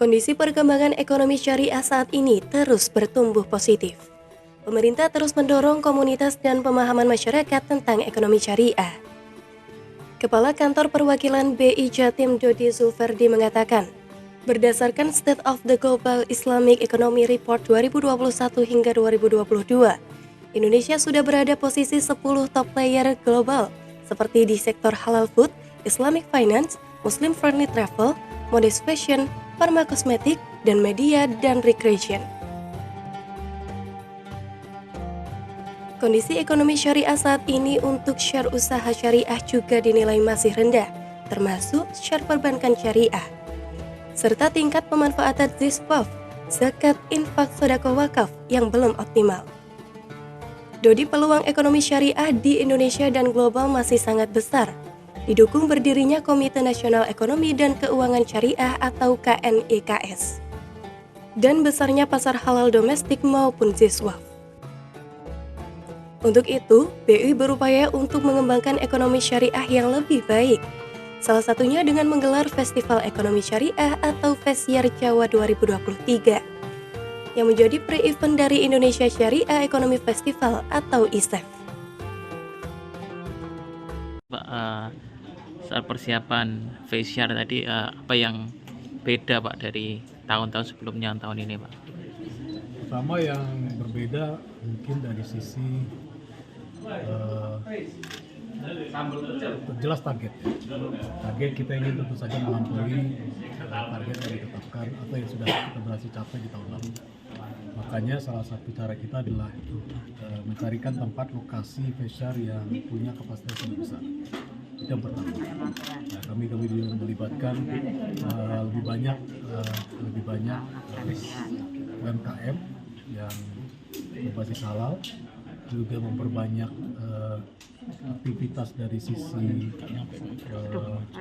Kondisi perkembangan ekonomi syariah saat ini terus bertumbuh positif. Pemerintah terus mendorong komunitas dan pemahaman masyarakat tentang ekonomi syariah. Kepala Kantor Perwakilan BI Jatim Dodi Zulferdi mengatakan, berdasarkan State of the Global Islamic Economy Report 2021 hingga 2022, Indonesia sudah berada posisi 10 top player global seperti di sektor halal food, Islamic finance, Muslim friendly travel, modest fashion, farma kosmetik, dan media dan recreation. Kondisi ekonomi syariah saat ini untuk share usaha syariah juga dinilai masih rendah, termasuk share perbankan syariah, serta tingkat pemanfaatan ziswaf, zakat, infak, sedekah wakaf yang belum optimal. Dodi, peluang ekonomi syariah di Indonesia dan global masih sangat besar, didukung berdirinya Komite Nasional Ekonomi dan Keuangan Syariah atau KNEKS, dan besarnya pasar halal domestik maupun ziswaf. Untuk itu, BI berupaya untuk mengembangkan ekonomi syariah yang lebih baik, salah satunya dengan menggelar Festival Ekonomi Syariah atau Fesyar Jawa 2023, yang menjadi pre-event dari Indonesia Syariah Economy Festival atau ISEF. Pak, saat persiapan Fesyar tadi, apa yang beda Pak dari tahun-tahun sebelumnya tahun ini Pak? Pertama yang berbeda mungkin dari sisi jelas target. Target kita ini tentu saja melampaui target yang ditetapkan atau yang sudah kita berhasil capai di tahun lalu. Makanya salah satu cara kita adalah mencarikan tempat lokasi Fesyar yang punya kapasitas yang besar. Itu yang pertama. Nah, kami juga melibatkan lebih banyak UMKM yang berbasis halal, juga memperbanyak aktivitas dari sisi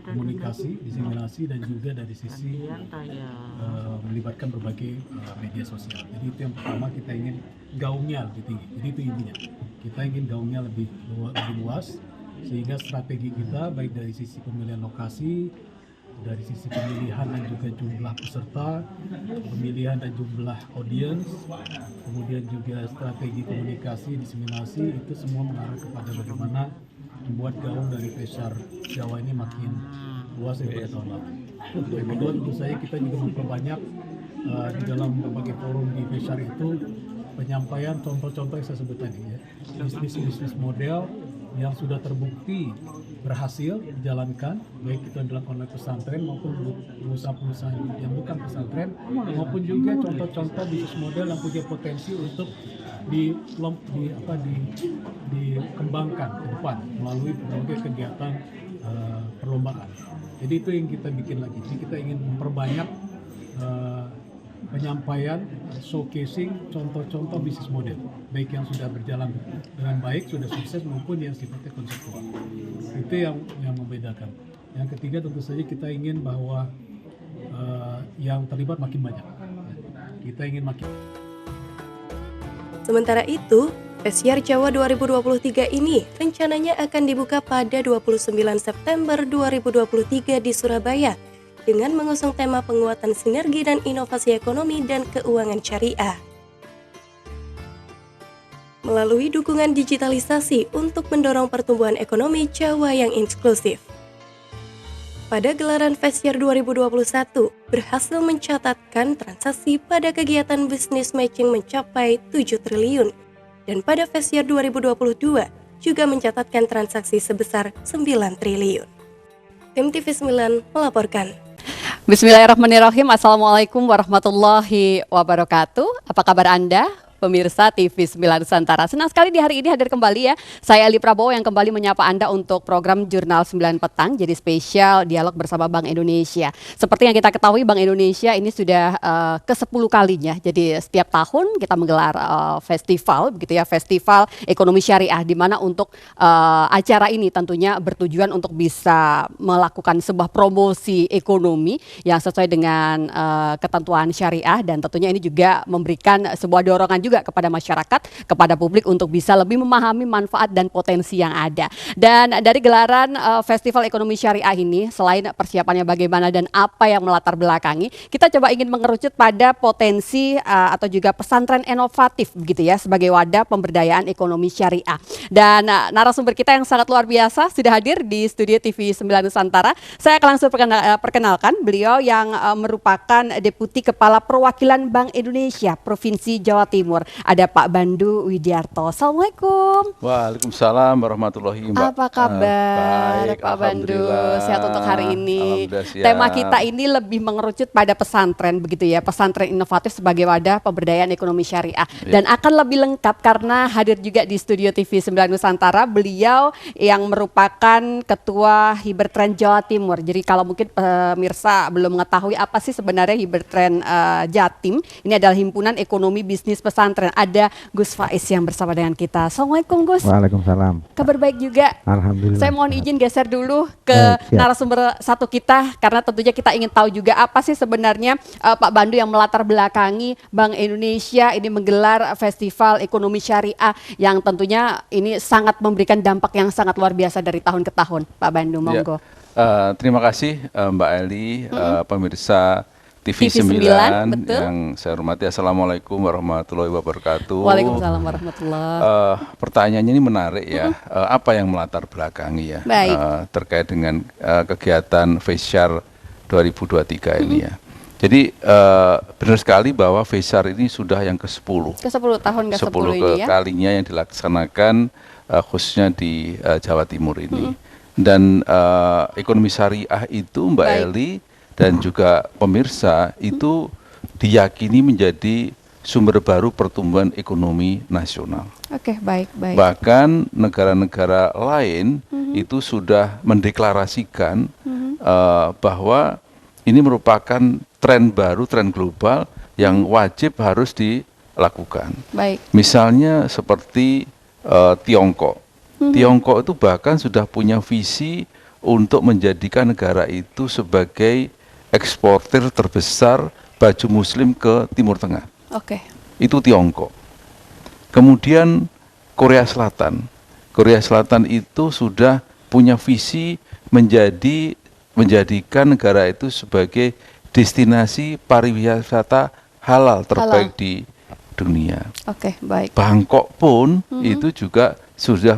komunikasi, diseminasi, dan juga dari sisi melibatkan berbagai media sosial. Jadi itu yang pertama, kita ingin gaungnya lebih tinggi. Jadi itu intinya, kita ingin gaungnya lebih luas, sehingga strategi kita baik dari sisi pemilihan lokasi, dari sisi pemilihan dan juga jumlah peserta, pemilihan dan jumlah audiens, kemudian juga strategi komunikasi, diseminasi, itu semua mengarah kepada bagaimana membuat gaung dari Fesyar Jawa ini makin luas daripada tahun lalu. Yang kedua, tentu saja kita juga memperbanyak di dalam berbagai forum di Fesyar itu penyampaian contoh-contoh yang saya sebut tadi, ya, bisnis model yang sudah terbukti berhasil dijalankan, baik itu adalah oleh pesantren maupun pengusaha-pengusaha yang bukan pesantren, maupun juga contoh-contoh bisnis model yang punya potensi untuk dikembangkan ke depan melalui berbagai kegiatan perlombaan. Jadi itu yang kita bikin lagi. Jadi kita ingin memperbanyak penyampaian, showcasing contoh-contoh bisnis model, baik yang sudah berjalan dengan baik, sudah sukses, maupun yang sifatnya konseptual. Itu yang membedakan. Yang ketiga, tentu saja kita ingin bahwa yang terlibat makin banyak. Kita ingin makin. Sementara itu, Fesyar Jawa 2023 ini rencananya akan dibuka pada 29 September 2023 di Surabaya, dengan mengusung tema penguatan sinergi dan inovasi ekonomi dan keuangan syariah. Melalui dukungan digitalisasi untuk mendorong pertumbuhan ekonomi Jawa yang inklusif. Pada gelaran Fesyar 2021, berhasil mencatatkan transaksi pada kegiatan bisnis matching mencapai 7 triliun. Dan pada Fesyar 2022 juga mencatatkan transaksi sebesar 9 triliun. Tim TV9 melaporkan. Bismillahirrahmanirrahim. Assalamualaikum warahmatullahi wabarakatuh. Apa kabar Anda? Pemirsa TV9 Nusantara. Senang sekali di hari ini hadir kembali ya. Saya Ali Prabowo yang kembali menyapa Anda untuk program Jurnal 9 Petang. Jadi spesial dialog bersama Bank Indonesia. Seperti yang kita ketahui, Bank Indonesia ini sudah ke-10 kalinya. Jadi setiap tahun kita menggelar festival, begitu ya, Festival Ekonomi Syariah, di mana untuk acara ini tentunya bertujuan untuk bisa melakukan sebuah promosi ekonomi yang sesuai dengan ketentuan syariah, dan tentunya ini juga memberikan sebuah dorongan juga juga kepada masyarakat, kepada publik untuk bisa lebih memahami manfaat dan potensi yang ada. Dan dari gelaran Festival Ekonomi Syariah ini, selain persiapannya bagaimana dan apa yang melatar belakangi, kita coba ingin mengerucut pada potensi atau juga pesantren inovatif begitu ya sebagai wadah pemberdayaan ekonomi syariah. Dan narasumber kita yang sangat luar biasa sudah hadir di studio TV 9 Nusantara. Saya akan langsung perkenalkan beliau yang merupakan Deputi Kepala Perwakilan Bank Indonesia Provinsi Jawa Timur. Ada Pak Bandu Widiarto. Assalamualaikum. Waalaikumsalam warahmatullahi wabarakatuh. Apa kabar Baik, Pak Bandu? Sehat untuk hari ini. Alhamdulillah siap. Tema kita ini lebih mengerucut pada pesantren begitu ya, pesantren inovatif sebagai wadah pemberdayaan ekonomi syariah. Dan akan lebih lengkap karena hadir juga di studio TV 9 Nusantara beliau yang merupakan Ketua Hibertrend Jawa Timur. Jadi kalau mungkin pemirsa belum mengetahui apa sih sebenarnya Hibertrend Jatim, ini adalah himpunan ekonomi bisnis pesantren. Ada Gus Faiz yang bersama dengan kita. Assalamualaikum Gus. Waalaikumsalam. Kabar baik juga. Alhamdulillah. Saya mohon izin geser dulu ke Siap. narasumber satu kita karena tentunya kita ingin tahu juga apa sih sebenarnya Pak Bandu yang melatar belakangi Bank Indonesia ini menggelar Festival Ekonomi Syariah yang tentunya ini sangat memberikan dampak yang sangat luar biasa dari tahun ke tahun. Pak Bandu, monggo. Terima kasih Mbak Eli, pemirsa TV 9 betul. yang saya hormati. Assalamualaikum warahmatullahi wabarakatuh. Waalaikumsalam warahmatullahi. Pertanyaannya ini menarik ya. Apa yang melatar belakangi ya Baik. terkait dengan kegiatan Fesyar 2023 ini ya. Jadi benar sekali bahwa Fesyar ini sudah yang ke-10. Ke-10 tahun ke-10 ini ya. kalinya yang dilaksanakan khususnya di Jawa Timur ini. Dan ekonomi syariah itu Mbak Baik. Eli dan juga pemirsa itu diyakini menjadi sumber baru pertumbuhan ekonomi nasional. Oke, baik. Bahkan negara-negara lain itu sudah mendeklarasikan bahwa ini merupakan tren baru, tren global yang wajib harus dilakukan. Baik. Misalnya seperti Tiongkok. Tiongkok itu bahkan sudah punya visi untuk menjadikan negara itu sebagai eksportir terbesar baju muslim ke Timur Tengah. Oke. Itu Tiongkok. Kemudian Korea Selatan. Korea Selatan itu sudah punya visi menjadikan negara itu sebagai destinasi pariwisata halal terbaik di dunia. Oke, baik. Bangkok pun itu juga sudah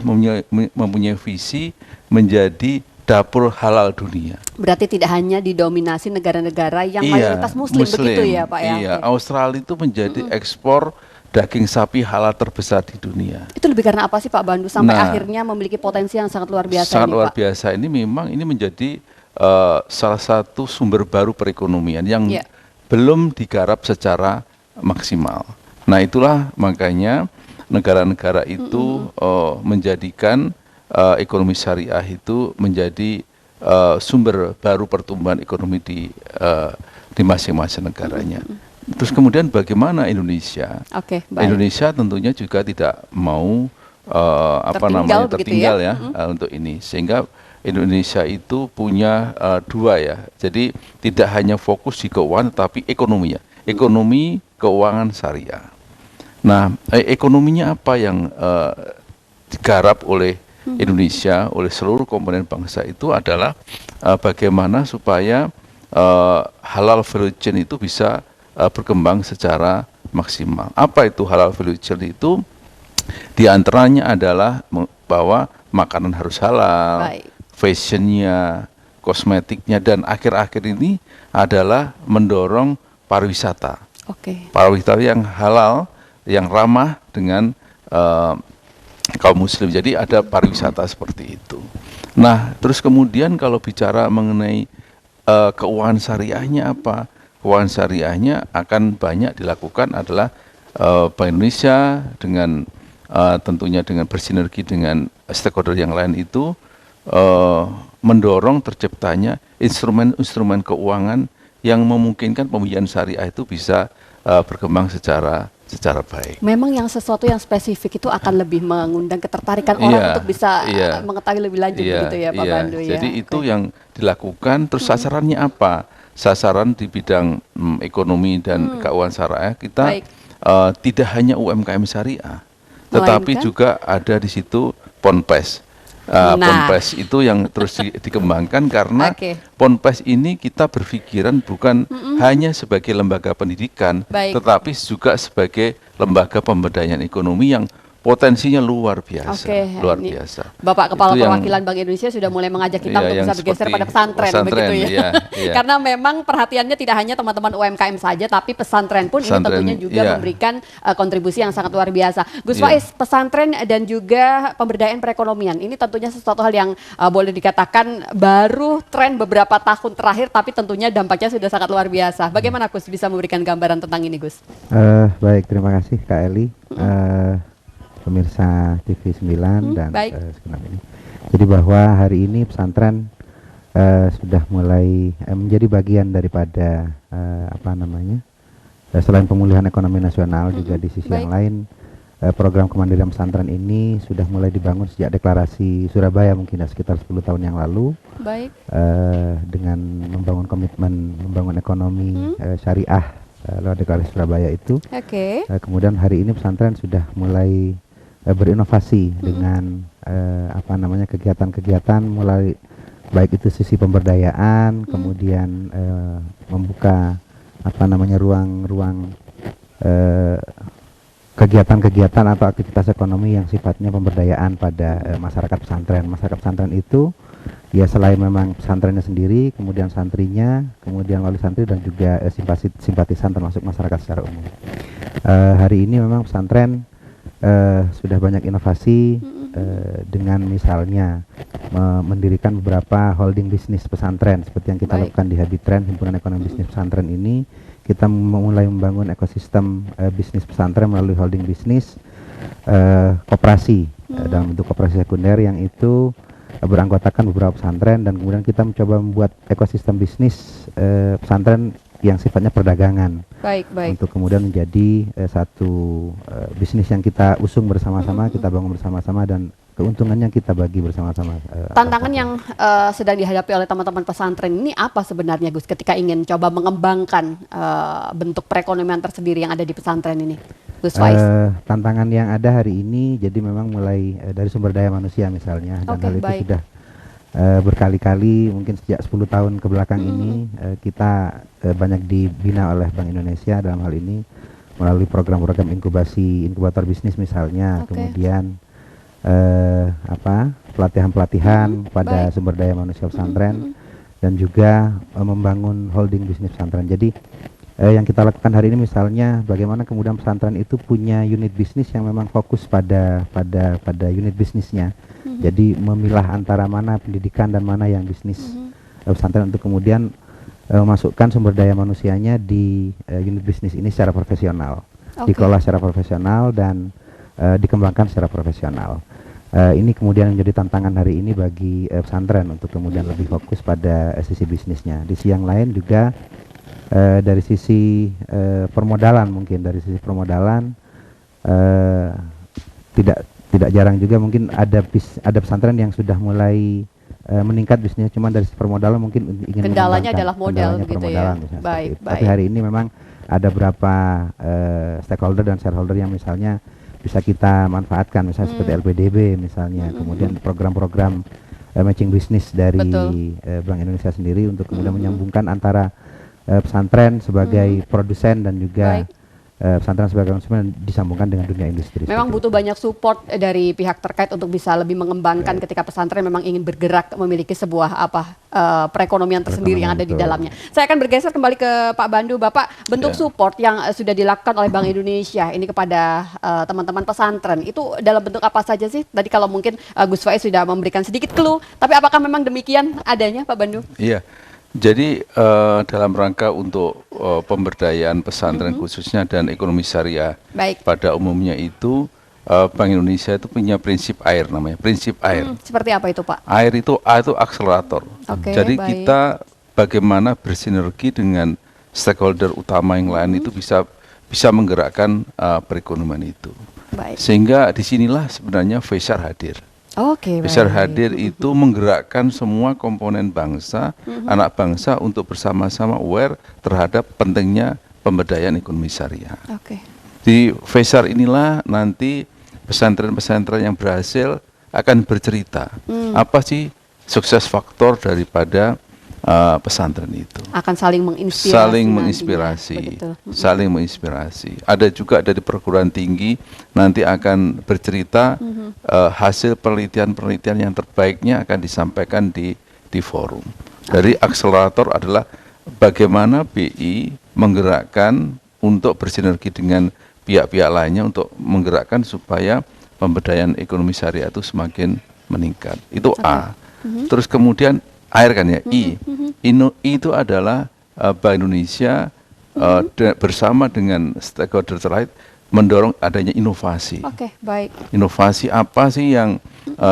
mempunyai visi menjadi dapur halal dunia. Berarti tidak hanya didominasi negara-negara yang mayoritas muslim begitu ya Pak ya? Iya, Australia itu menjadi ekspor daging sapi halal terbesar di dunia. Itu lebih karena apa sih Pak Bandu sampai akhirnya memiliki potensi yang sangat luar biasa Sangat ini, luar Pak? biasa. Ini memang ini menjadi salah satu sumber baru perekonomian yang belum digarap secara maksimal. Nah itulah makanya negara-negara itu menjadikan ekonomi syariah itu menjadi sumber baru pertumbuhan ekonomi di masing-masing negaranya. Terus kemudian bagaimana Indonesia? Oke, baik. Indonesia tentunya juga tidak mau tertinggal ya untuk ini, sehingga Indonesia itu punya dua ya. Jadi tidak hanya fokus di keuangan tapi ekonominya, ekonomi keuangan syariah. Nah, ekonominya apa yang digarap oleh Indonesia, oleh seluruh komponen bangsa itu adalah bagaimana supaya halal value chain itu bisa berkembang secara maksimal. Apa itu halal value chain itu? Di antaranya adalah bahwa makanan harus halal, fashionnya, kosmetiknya, dan akhir-akhir ini adalah mendorong pariwisata. Pariwisata yang halal, yang ramah dengan kaum muslim. Jadi ada pariwisata seperti itu. Nah, terus kemudian kalau bicara mengenai keuangan syariahnya apa? Keuangan syariahnya akan banyak dilakukan adalah Bank Indonesia dengan tentunya dengan bersinergi dengan stakeholder yang lain itu mendorong terciptanya instrumen-instrumen keuangan yang memungkinkan pembiayaan syariah itu bisa berkembang secara baik. Memang yang sesuatu yang spesifik itu akan lebih mengundang ketertarikan orang untuk bisa mengetahui lebih lanjut begitu ya Pak Bandu ya. Jadi itu yang dilakukan. Terus sasarannya apa? Sasaran di bidang ekonomi dan keuangan syariah kita tidak hanya UMKM syariah, tetapi Melainkan? juga ada di situ Ponpes. Nah. Ponpes itu yang terus dikembangkan karena Oke. Ponpes ini kita berpikiran bukan hanya sebagai lembaga pendidikan, Baik. tetapi juga sebagai lembaga pemberdayaan ekonomi yang potensinya luar biasa, Oke, luar ini biasa. Bapak Kepala Itu yang- Perwakilan Bank Indonesia sudah mulai mengajak kita Iya, untuk yang bisa bergeser seperti pada pesantren, begitu ya. iya, iya. Karena memang perhatiannya tidak hanya teman-teman UMKM saja, tapi pesantren pun Pesantren, ini tentunya juga iya. memberikan kontribusi yang sangat luar biasa. Gus Iya. Faiz, pesantren dan juga pemberdayaan perekonomian, ini tentunya sesuatu hal yang boleh dikatakan baru tren beberapa tahun terakhir, tapi tentunya dampaknya sudah sangat luar biasa. Bagaimana Gus bisa memberikan gambaran tentang ini, Gus? Baik, terima kasih Kak Eli, pemirsa TV 9 dan baik. segenap ini. Jadi bahwa hari ini pesantren sudah mulai menjadi bagian daripada selain pemulihan ekonomi nasional, juga di sisi yang baik. lain program kemandirian pesantren ini sudah mulai dibangun sejak deklarasi Surabaya mungkin ya, sekitar 10 tahun yang lalu. Baik. Dengan membangun komitmen membangun ekonomi syariah lewat deklarasi Surabaya itu. Oke. Kemudian hari ini pesantren sudah mulai berinovasi dengan kegiatan-kegiatan mulai baik itu sisi pemberdayaan, kemudian membuka ruang-ruang kegiatan-kegiatan atau aktivitas ekonomi yang sifatnya pemberdayaan pada masyarakat pesantren. Masyarakat pesantren itu ya selain memang pesantrennya sendiri, kemudian santrinya, kemudian wali santri dan juga simpatisan termasuk masyarakat secara umum. Hari ini memang pesantren sudah banyak inovasi dengan misalnya mendirikan beberapa holding bisnis pesantren seperti yang kita Baik. lakukan di Habitren, Himpunan Ekonomi Bisnis Pesantren ini. Kita mulai membangun ekosistem bisnis pesantren melalui holding bisnis koperasi dalam bentuk koperasi sekunder yang itu beranggotakan beberapa pesantren, dan kemudian kita mencoba membuat ekosistem bisnis pesantren yang sifatnya perdagangan. Baik, baik. Untuk kemudian menjadi satu bisnis yang kita usung bersama-sama, kita bangun bersama-sama, dan keuntungannya kita bagi bersama-sama. Tantangan yang sedang dihadapi oleh teman-teman pesantren ini apa sebenarnya, Gus, ketika ingin coba mengembangkan bentuk perekonomian tersendiri yang ada di pesantren ini, Gus Faiz? Tantangan yang ada hari ini jadi memang mulai dari sumber daya manusia misalnya, dan Oke, hal itu baik. sudah berkali-kali mungkin sejak 10 tahun ke belakang ini kita banyak dibina oleh Bank Indonesia dalam hal ini melalui program-program inkubator bisnis misalnya, Oke. kemudian pelatihan-pelatihan pada baik. sumber daya manusia pesantren, dan juga membangun holding bisnis pesantren. Jadi yang kita lakukan hari ini misalnya bagaimana kemudian pesantren itu punya unit bisnis yang memang fokus pada unit bisnisnya. Jadi memilah antara mana pendidikan dan mana yang bisnis pesantren untuk kemudian memasukkan sumber daya manusianya di unit bisnis ini secara profesional, Oke. dikelola secara profesional dan dikembangkan secara profesional. Ini kemudian menjadi tantangan hari ini bagi pesantren untuk kemudian lebih fokus pada sisi bisnisnya. Di sisi yang lain juga dari sisi permodalan, mungkin dari sisi permodalan tidak jarang juga mungkin ada pesantren yang sudah mulai meningkat bisnisnya, cuman dari sisi permodalan mungkin ingin Kendalanya mengembangkan adalah modal kendalanya begitu ya. permodalan, misalnya Baik, seperti itu. baik. Tapi hari ini memang ada beberapa stakeholder dan shareholder yang misalnya bisa kita manfaatkan, misalnya seperti LPDB misalnya, kemudian program-program matching bisnis dari Betul. Bank Indonesia sendiri untuk kemudian menyambungkan antara pesantren sebagai produsen dan juga Baik. pesantren sebagai konsumen disambungkan dengan dunia industri. Memang seperti butuh banyak support dari pihak terkait untuk bisa lebih mengembangkan ketika pesantren memang ingin bergerak memiliki sebuah perekonomian tersendiri yang ada di Perekonomian, dalamnya. Saya akan bergeser kembali ke Pak Bandu. Bapak, bentuk Ya. support yang sudah dilakukan oleh Bank Indonesia ini kepada teman-teman pesantren itu dalam bentuk apa saja sih? Tadi kalau mungkin Gus Faiz sudah memberikan sedikit clue, tapi apakah memang demikian adanya, Pak Bandu? Iya, jadi dalam rangka untuk pemberdayaan pesantren khususnya dan ekonomi syariah Baik. pada umumnya itu Bank Indonesia itu punya prinsip AIR, namanya prinsip AIR. Seperti apa itu, Pak? AIR itu A itu akselerator. Oke, Jadi baik. kita bagaimana bersinergi dengan stakeholder utama yang lain itu bisa menggerakkan perekonomian itu. Baik. Sehingga disinilah sebenarnya Faisal hadir. Oke, Besar baik. hadir itu menggerakkan semua komponen bangsa, anak bangsa untuk bersama-sama aware terhadap pentingnya pemberdayaan ekonomi syariah. Oke. Di FESAR inilah nanti pesantren-pesantren yang berhasil akan bercerita apa sih sukses faktor daripada pesantren itu. Akan saling menginspirasi. Saling menginspirasi, saling menginspirasi. Ada juga dari perguruan tinggi nanti akan bercerita hasil penelitian-penelitian yang terbaiknya akan disampaikan di forum. Dari akselerator adalah bagaimana BI menggerakkan untuk bersinergi dengan pihak-pihak lainnya untuk menggerakkan supaya pemberdayaan ekonomi syariah itu semakin meningkat. Itu A. Terus kemudian air kan ya, I. I itu adalah Bank Indonesia bersama dengan stakeholder terkait mendorong adanya inovasi. Oke, baik. Inovasi apa sih yang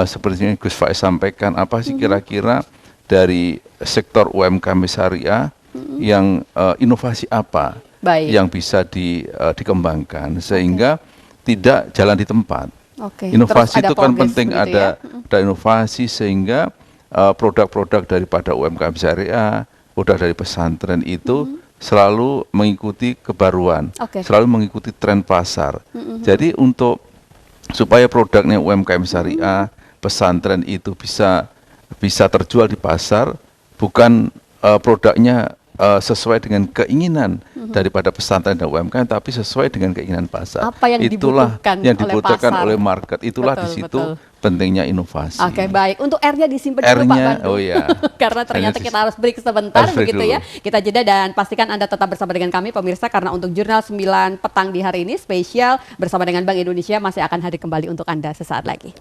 seperti yang Gus Faiz sampaikan, apa sih kira-kira dari sektor UMKM syariah yang inovasi apa yang bisa dikembangkan sehingga tidak jalan di tempat. Inovasi itu kan penting, ada inovasi sehingga produk-produk daripada UMKM syariah, produk dari pesantren itu selalu mengikuti kebaruan, selalu mengikuti tren pasar. Jadi untuk supaya produknya UMKM syariah, pesantren itu bisa terjual di pasar, bukan produknya sesuai dengan keinginan daripada pesantren dan UMKM, tapi sesuai dengan keinginan pasar. Apa yang itulah dibutuhkan yang dibutuhkan oleh market. Itulah di situ pentingnya inovasi. Oke, baik. Untuk R-nya disimpan dulu Pak Bandung. Oh ya. Karena ternyata kita harus break sebentar begitu ya. Kita jeda dan pastikan Anda tetap bersama dengan kami pemirsa, karena untuk Jurnal 9 petang di hari ini spesial bersama dengan Bank Indonesia masih akan hadir kembali untuk Anda sesaat lagi.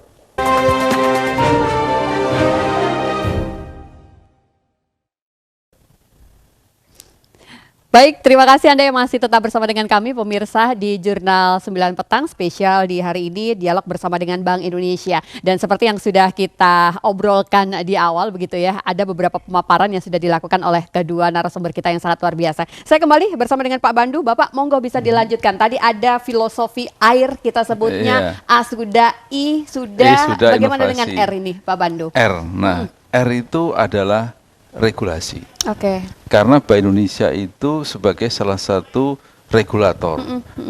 Baik, terima kasih Anda yang masih tetap bersama dengan kami pemirsa di Jurnal 9 Petang spesial di hari ini, dialog bersama dengan Bank Indonesia. Dan seperti yang sudah kita obrolkan di awal begitu ya, ada beberapa pemaparan yang sudah dilakukan oleh kedua narasumber kita yang sangat luar biasa. Saya kembali bersama dengan Pak Bandu. Bapak monggo bisa dilanjutkan. Tadi ada filosofi air kita sebutnya, A sudah, I sudah. Bagaimana inovasi. dengan R ini Pak Bandu? R, nah R itu adalah regulasi. Oke. Karena Bank Indonesia itu sebagai salah satu regulator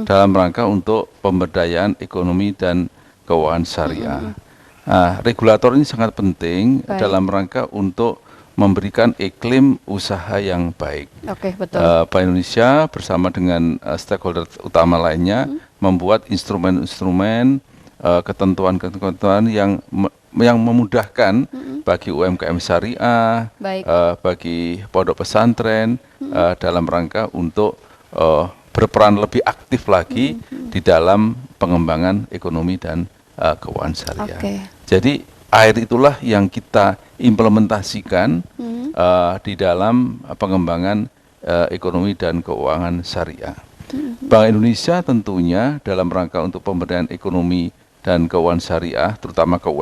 dalam rangka untuk pemberdayaan ekonomi dan keuangan syariah. Nah, regulator ini sangat penting dalam rangka untuk memberikan iklim usaha yang baik. Oke, betul. Bank Indonesia bersama dengan stakeholder utama lainnya membuat instrumen-instrumen, ketentuan-ketentuan yang memudahkan bagi UMKM syariah, bagi pondok pesantren dalam rangka untuk berperan lebih aktif lagi di dalam pengembangan ekonomi dan keuangan syariah. Jadi air itulah yang kita implementasikan di dalam pengembangan ekonomi dan keuangan syariah. Bank Indonesia tentunya dalam rangka untuk pemberdayaan ekonomi dan keuangan syariah, terutama ke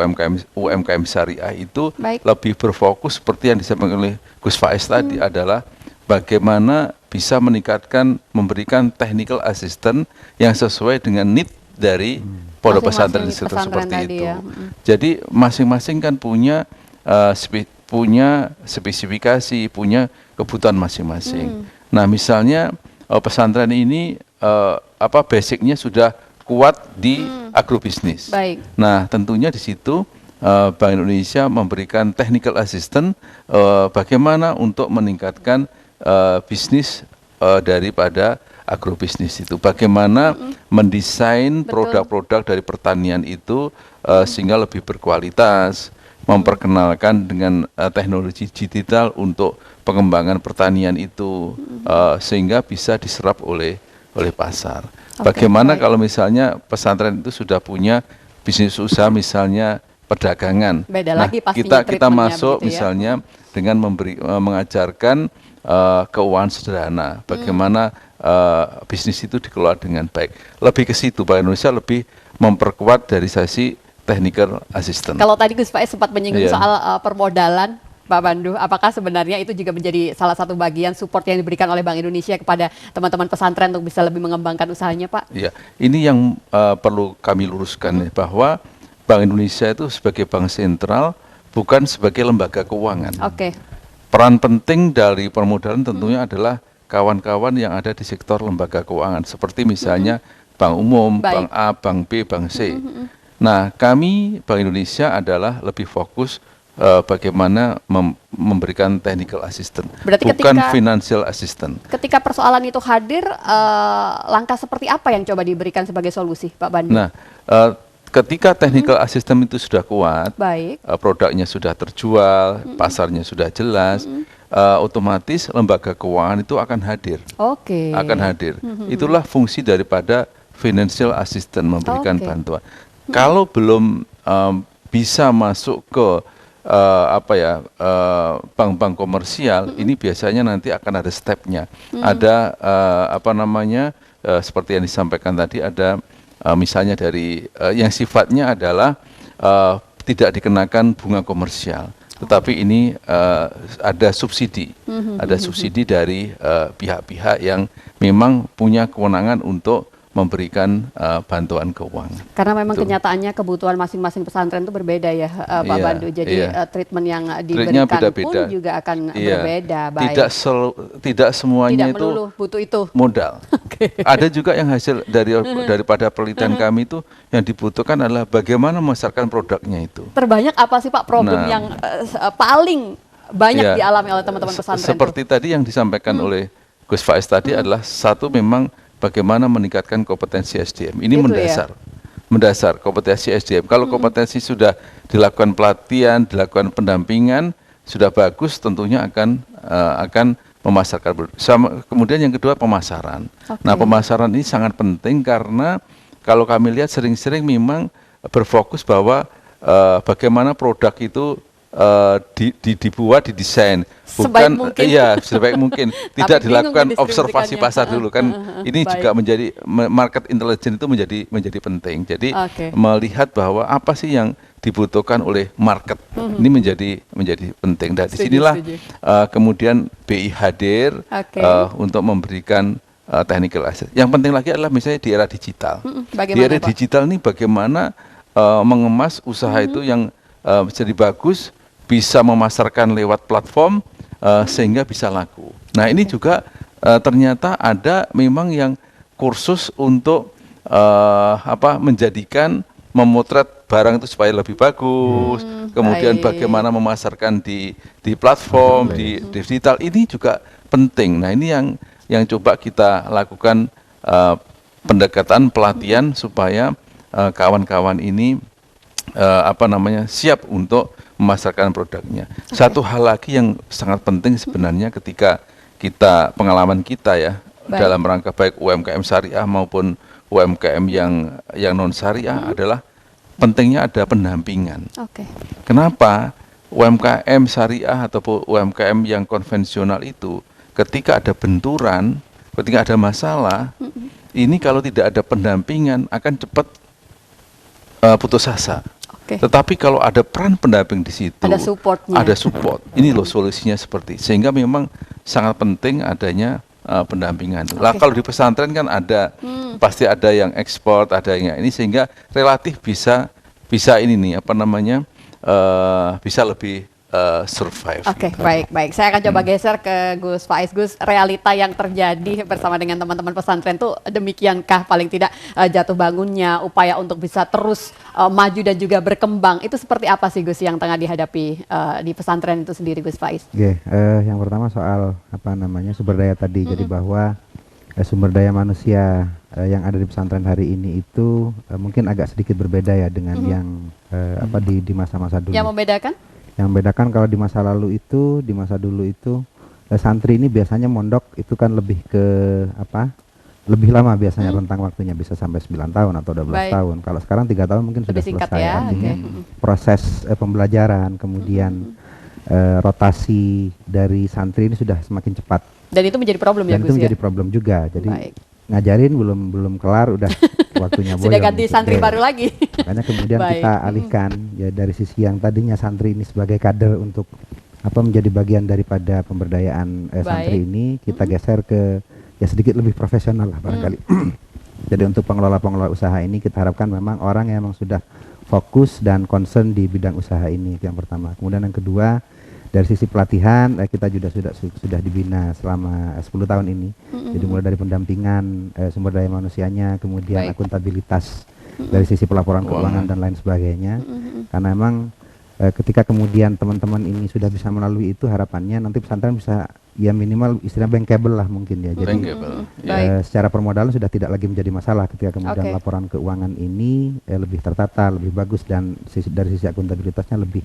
UMKM syariah itu lebih berfokus seperti yang disampaikan oleh Gus Faiz tadi adalah bagaimana bisa meningkatkan, memberikan technical assistant yang sesuai dengan need dari pondok pesantren seperti itu. Jadi masing-masing kan punya spesifikasi, punya kebutuhan masing-masing. Nah, misalnya pesantren ini basicnya sudah kuat di agrobisnis. Nah, tentunya di situ Bank Indonesia memberikan technical assistant bagaimana untuk meningkatkan bisnis daripada agrobisnis itu. Bagaimana mendesain produk-produk dari pertanian itu sehingga lebih berkualitas, memperkenalkan dengan teknologi digital untuk pengembangan pertanian itu sehingga bisa diserap oleh pasar. Bagaimana kalau misalnya pesantren itu sudah punya bisnis usaha misalnya perdagangan. Kita masuk misalnya dengan mengajarkan keuangan sederhana. Bagaimana bisnis itu dikelola dengan baik. Lebih ke situ, Bank Indonesia lebih memperkuat dari sisi technical assistant. Kalau tadi Gus Faiz sempat menyinggung soal permodalan, Pak Bandu, apakah sebenarnya itu juga menjadi salah satu bagian support yang diberikan oleh Bank Indonesia kepada teman-teman pesantren untuk bisa lebih mengembangkan usahanya, Pak? Iya, ini yang perlu kami luruskan bahwa Bank Indonesia itu sebagai bank sentral bukan sebagai lembaga keuangan. Peran penting dari permodalan tentunya adalah kawan-kawan yang ada di sektor lembaga keuangan, seperti misalnya bank umum, Baik. bank A, bank B, bank C. Nah, kami Bank Indonesia adalah lebih fokus bagaimana memberikan technical assistance, Berarti bukan ketika- financial assistance. Ketika persoalan itu hadir, langkah seperti apa yang coba diberikan sebagai solusi, Pak Bandu? Nah, ketika technical assistance itu sudah kuat, Baik. produknya sudah terjual, pasarnya sudah jelas, otomatis lembaga keuangan itu akan hadir. Oke. Akan hadir. Itulah fungsi daripada financial assistance, memberikan Oke. bantuan. Kalau belum bisa masuk ke bank-bank komersial, ini biasanya nanti akan ada stepnya. Ada seperti yang disampaikan tadi, ada misalnya dari yang sifatnya adalah tidak dikenakan bunga komersial, tetapi ini ada subsidi, dari pihak-pihak yang memang punya kewenangan untuk memberikan bantuan keuangan. Karena memang Betul. kenyataannya kebutuhan masing-masing pesantren itu berbeda ya, Pak Iya, Bandu. Jadi iya. treatment yang Treatnya diberikan beda-beda. pun juga akan Iya. berbeda. Baik. Tidak semuanya Tidak itu melulu butuh itu. modal. Ada juga yang hasil daripada penelitian kami itu yang dibutuhkan adalah bagaimana memasarkan produknya itu. Terbanyak apa sih Pak problem Nah. yang paling banyak Ya, dialami oleh teman-teman pesantren? seperti tadi yang disampaikan oleh Gus Faiz tadi adalah satu, memang bagaimana meningkatkan kompetensi SDM. Ini Itu mendasar kompetensi SDM. Kalau kompetensi sudah dilakukan pelatihan, dilakukan pendampingan, sudah bagus, tentunya akan memasarkan. Kemudian yang kedua, pemasaran. Oke. Nah, pemasaran ini sangat penting karena kalau kami lihat sering-sering memang berfokus bahwa bagaimana produk itu dibuat, didesain, Sebaik mungkin. iya, sebaik mungkin, tidak bingung dilakukan observasi mendistribusikannya. pasar dulu kan. Ini Baik. juga menjadi market intelligence itu menjadi penting. Jadi Oke. melihat bahwa apa sih yang dibutuhkan oleh market, ini menjadi penting. Dan Setuju, disinilah setuju. kemudian BI hadir Oke. untuk memberikan technical assistance. Yang penting lagi adalah misalnya di era digital. Bagaimana, Di era Pak? digital ini bagaimana mengemas usaha itu yang jadi bagus, bisa memasarkan lewat platform sehingga bisa laku. Nah, ini juga ternyata ada memang yang kursus untuk menjadikan, memotret barang itu supaya lebih bagus, kemudian baik. bagaimana memasarkan di platform, di digital, ini juga penting. Nah, ini yang coba kita lakukan pendekatan pelatihan supaya kawan-kawan ini siap untuk memasarkan produknya. Satu hal lagi yang sangat penting sebenarnya ketika pengalaman kita ya, Baik. dalam rangka baik UMKM syariah maupun UMKM yang non syariah adalah pentingnya ada pendampingan. Oke. Kenapa? UMKM syariah ataupun UMKM yang konvensional itu ketika ada benturan, ketika ada masalah, ini kalau tidak ada pendampingan akan cepat putus asa. Oke. Tetapi kalau ada peran pendamping di situ, Ada supportnya. ada support. Ini loh solusinya seperti. Sehingga memang sangat penting adanya pendampingan. Lah kalau di pesantren kan ada pasti ada yang ekspor, ada yang ini, sehingga relatif bisa ini nih bisa lebih survive. Oke, baik. Saya akan coba geser ke Gus Faiz. Gus, realita yang terjadi bersama dengan teman-teman pesantren itu demikiankah paling tidak jatuh bangunnya, upaya untuk bisa terus maju dan juga berkembang, itu seperti apa sih Gus yang tengah dihadapi di pesantren itu sendiri, Gus Faiz? Oke, yang pertama soal sumber daya tadi. Jadi bahwa sumber daya manusia yang ada di pesantren hari ini itu mungkin agak sedikit berbeda ya dengan yang di masa-masa dulu. Yang membedakan? Yang membedakan kalau di masa dulu itu santri ini biasanya mondok itu kan lebih lebih lama biasanya rentang waktunya, bisa sampai 9 tahun atau 12 Baik. tahun. Kalau sekarang 3 tahun mungkin Lebih sudah singkat selesai. ya, Artinya oke. proses pembelajaran, kemudian rotasi dari santri ini sudah semakin cepat. Dan itu menjadi problem ya Dan Gus itu menjadi ya? problem juga. Jadi Baik. ngajarin belum kelar udah waktunya boyong. Sudah ganti santri Iya. baru lagi. Makanya kemudian Baik. kita alihkan ya dari sisi yang tadinya santri ini sebagai kader untuk menjadi bagian daripada pemberdayaan santri Baik. ini, kita geser ke ya sedikit lebih profesional lah barangkali. Jadi untuk pengelola usaha ini kita harapkan memang orang yang memang sudah fokus dan concern di bidang usaha ini, itu yang pertama. Kemudian yang kedua, Dari sisi pelatihan kita juga sudah dibina selama 10 tahun ini. Jadi mulai dari pendampingan sumber daya manusianya, kemudian akuntabilitas dari sisi pelaporan keuangan dan lain sebagainya. Karena memang ketika kemudian teman-teman ini sudah bisa melalui itu, harapannya nanti pesantren bisa ya minimal istilah bankable lah mungkin ya. Jadi secara permodalan sudah tidak lagi menjadi masalah ketika kemudian laporan keuangan ini lebih tertata, lebih bagus, dan dari sisi akuntabilitasnya lebih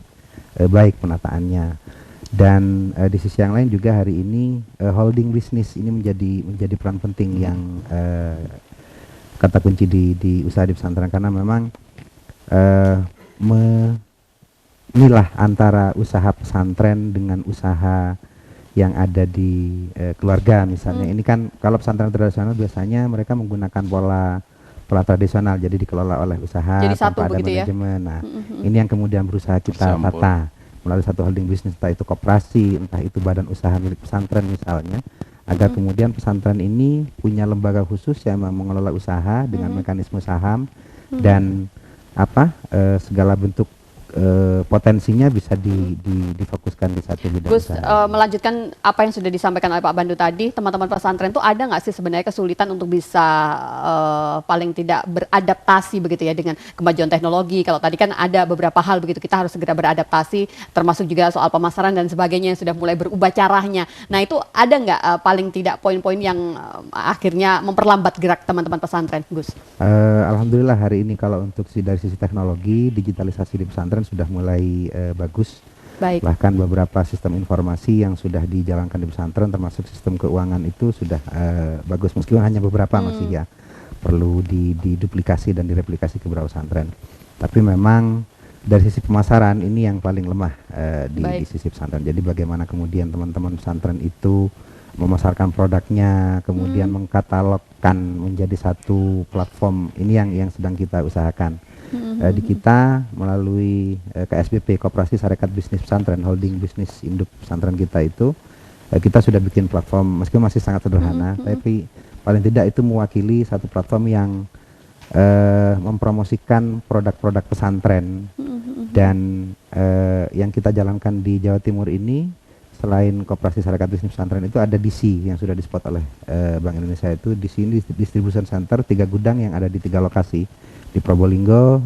baik penataannya. Dan di sisi yang lain juga hari ini holding bisnis ini menjadi peran penting yang kata kunci di usaha di pesantren, karena memang memilah antara usaha pesantren dengan usaha yang ada di keluarga misalnya. Ini kan kalau pesantren tradisional biasanya mereka menggunakan pola tradisional, jadi dikelola oleh usaha jadi tanpa ada manajemen. Nah, ini yang kemudian berusaha kita tata melalui satu holding bisnis, entah itu koperasi, entah itu badan usaha milik pesantren misalnya, agar kemudian pesantren ini punya lembaga khusus yang mengelola usaha dengan mekanisme saham dan segala bentuk potensinya bisa difokuskan di satu bidang Gus, usaha. melanjutkan apa yang sudah disampaikan oleh Pak Bandu tadi, teman-teman pesantren itu ada nggak sih sebenarnya kesulitan untuk bisa paling tidak beradaptasi begitu ya dengan kemajuan teknologi? Kalau tadi kan ada beberapa hal begitu, kita harus segera beradaptasi, termasuk juga soal pemasaran dan sebagainya yang sudah mulai berubah caranya. Nah itu ada nggak paling tidak poin-poin yang akhirnya memperlambat gerak teman-teman pesantren, Gus? Alhamdulillah hari ini kalau untuk dari sisi teknologi, digitalisasi di pesantren sudah mulai bagus. Baik. Bahkan beberapa sistem informasi yang sudah dijalankan di pesantren, termasuk sistem keuangan itu sudah bagus, meskipun hanya beberapa masih ya perlu diduplikasi dan direplikasi ke beberapa pesantren. Tapi memang dari sisi pemasaran ini yang paling lemah di sisi pesantren. Jadi bagaimana kemudian teman-teman pesantren itu memasarkan produknya, kemudian mengkatalogkan menjadi satu platform, ini yang sedang kita usahakan. Di kita melalui KSBP, Koperasi Sarekat Bisnis Pesantren, holding bisnis induk pesantren kita itu, kita sudah bikin platform, meskipun masih sangat sederhana, tapi paling tidak itu mewakili satu platform yang mempromosikan produk-produk pesantren. Dan yang kita jalankan di Jawa Timur ini, selain Koperasi Sarekat Bisnis Pesantren itu ada DC yang sudah dispot oleh Bank Indonesia. Itu di sini distribution center 3 gudang yang ada di 3 lokasi, di Probolinggo,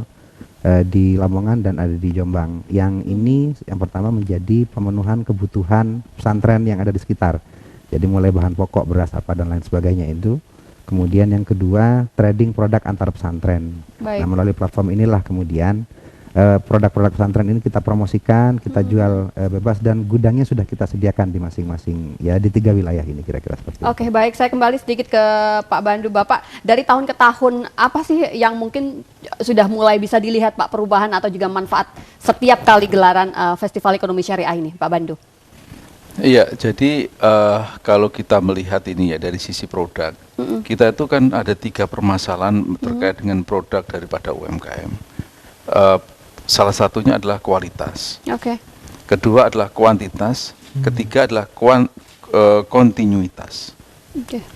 di Lamongan, dan ada di Jombang. Yang ini yang pertama menjadi pemenuhan kebutuhan pesantren yang ada di sekitar. Jadi mulai bahan pokok, beras apa dan lain sebagainya itu. Kemudian yang kedua, trading produk antar pesantren. Nah, melalui platform inilah kemudian produk-produk pesantren ini kita promosikan, kita jual bebas, dan gudangnya sudah kita sediakan di masing-masing ya di 3 wilayah ini kira-kira seperti itu. Oke, baik, saya kembali sedikit ke Pak Bandu. Bapak, dari tahun ke tahun apa sih yang mungkin sudah mulai bisa dilihat Pak perubahan atau juga manfaat setiap kali gelaran Festival Ekonomi Syariah ini, Pak Bandu? Iya, jadi kalau kita melihat ini ya dari sisi produk, kita itu kan ada 3 permasalahan terkait dengan produk daripada UMKM. Salah satunya adalah kualitas. Kedua adalah kuantitas. Ketiga adalah kontinuitas.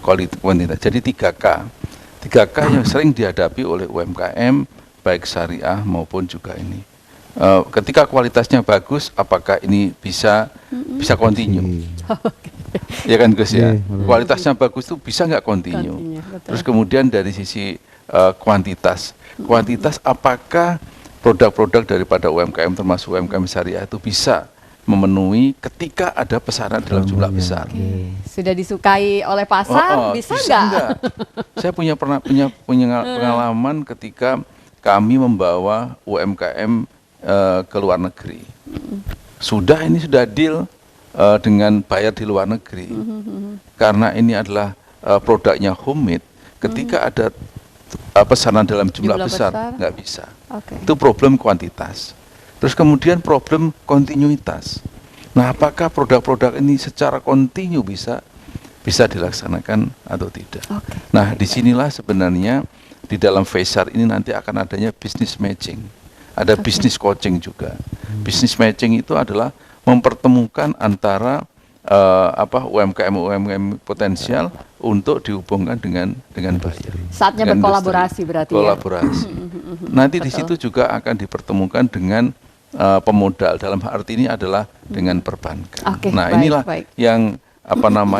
Kuantitas. Jadi 3K. 3K yang sering dihadapi oleh UMKM baik syariah maupun juga ini. Ketika kualitasnya bagus, apakah ini bisa continue? Ya kan Gus ya. Kualitasnya bagus itu bisa nggak continue? Terus kemudian dari sisi kuantitas, apakah produk-produk daripada UMKM termasuk UMKM syariah itu bisa memenuhi ketika ada pesanan dalam jumlah besar. Sudah disukai oleh pasar, bisa nggak? Saya punya pengalaman ketika kami membawa UMKM ke luar negeri. Sudah deal dengan bayar di luar negeri. Karena ini adalah produknya homemade, ketika ada pesanan dalam jumlah besar nggak bisa. Itu problem kuantitas. Terus kemudian problem kontinuitas. Nah, apakah produk-produk ini secara kontinu bisa dilaksanakan atau tidak? Nah, disinilah sebenarnya di dalam FASR ini nanti akan adanya business matching, ada business coaching juga. Business matching itu adalah mempertemukan antara UMKM potensial untuk dihubungkan dengan buyer. Saatnya berkolaborasi berarti. Kolaborasi. Nanti di situ juga akan dipertemukan dengan pemodal, dalam arti ini adalah dengan perbankan. Oke, Nah, baik, inilah baik. yang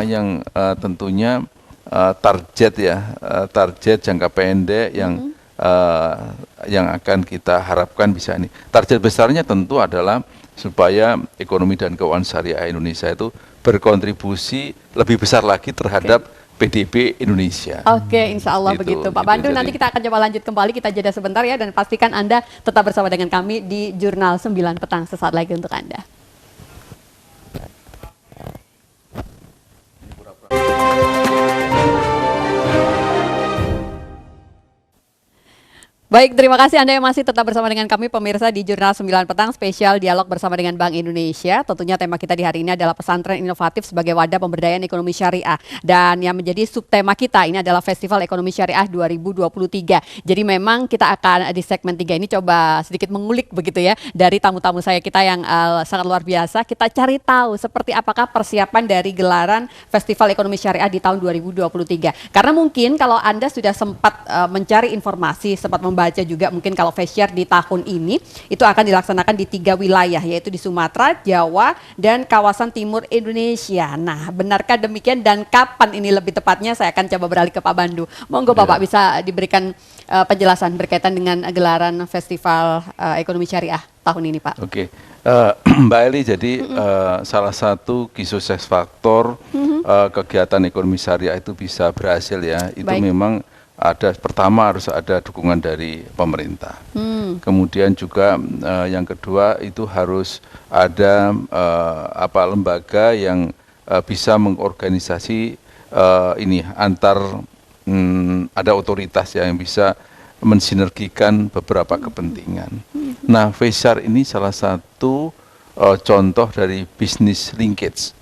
yang tentunya target target jangka pendek yang akan kita harapkan bisa ini. Target besarnya tentu adalah supaya ekonomi dan keuangan syariah Indonesia itu berkontribusi lebih besar lagi terhadap PDB Indonesia. Oke, insya Allah Gitu, begitu Pak gitu. Pandu. Jadi- Nanti kita akan coba lanjut kembali, kita jeda sebentar ya, dan pastikan Anda tetap bersama dengan kami di Jurnal 9 Petang sesaat lagi untuk Anda. Baik, terima kasih Anda yang masih tetap bersama dengan kami pemirsa di Jurnal 9 Petang spesial dialog bersama dengan Bank Indonesia. Tentunya tema kita di hari ini adalah pesantren inovatif sebagai wadah pemberdayaan ekonomi syariah. Dan yang menjadi subtema kita ini adalah Festival Ekonomi Syariah 2023. Jadi memang kita akan di segmen 3 ini coba sedikit mengulik begitu ya dari tamu-tamu saya kita yang sangat luar biasa. Kita cari tahu seperti apakah persiapan dari gelaran Festival Ekonomi Syariah di tahun 2023. Karena mungkin kalau Anda sudah sempat mencari informasi, sempat membaca juga mungkin kalau Festiar di tahun ini itu akan dilaksanakan di 3 wilayah, yaitu di Sumatera, Jawa, dan kawasan timur Indonesia. Nah, benarkah demikian dan kapan ini lebih tepatnya? Saya akan coba beralih ke Pak Pandu. Monggo Bapak bisa diberikan penjelasan berkaitan dengan gelaran Festival Ekonomi Syariah tahun ini, Pak. Oke. Mbak Eli, jadi salah satu key success factor kegiatan ekonomi syariah itu bisa berhasil ya, itu Baik. memang pertama harus ada dukungan dari pemerintah. Kemudian juga yang kedua itu harus ada lembaga yang bisa mengorganisasi ada otoritas yang bisa mensinergikan beberapa kepentingan. Nah, Festiar ini salah satu contoh dari bisnis linkage.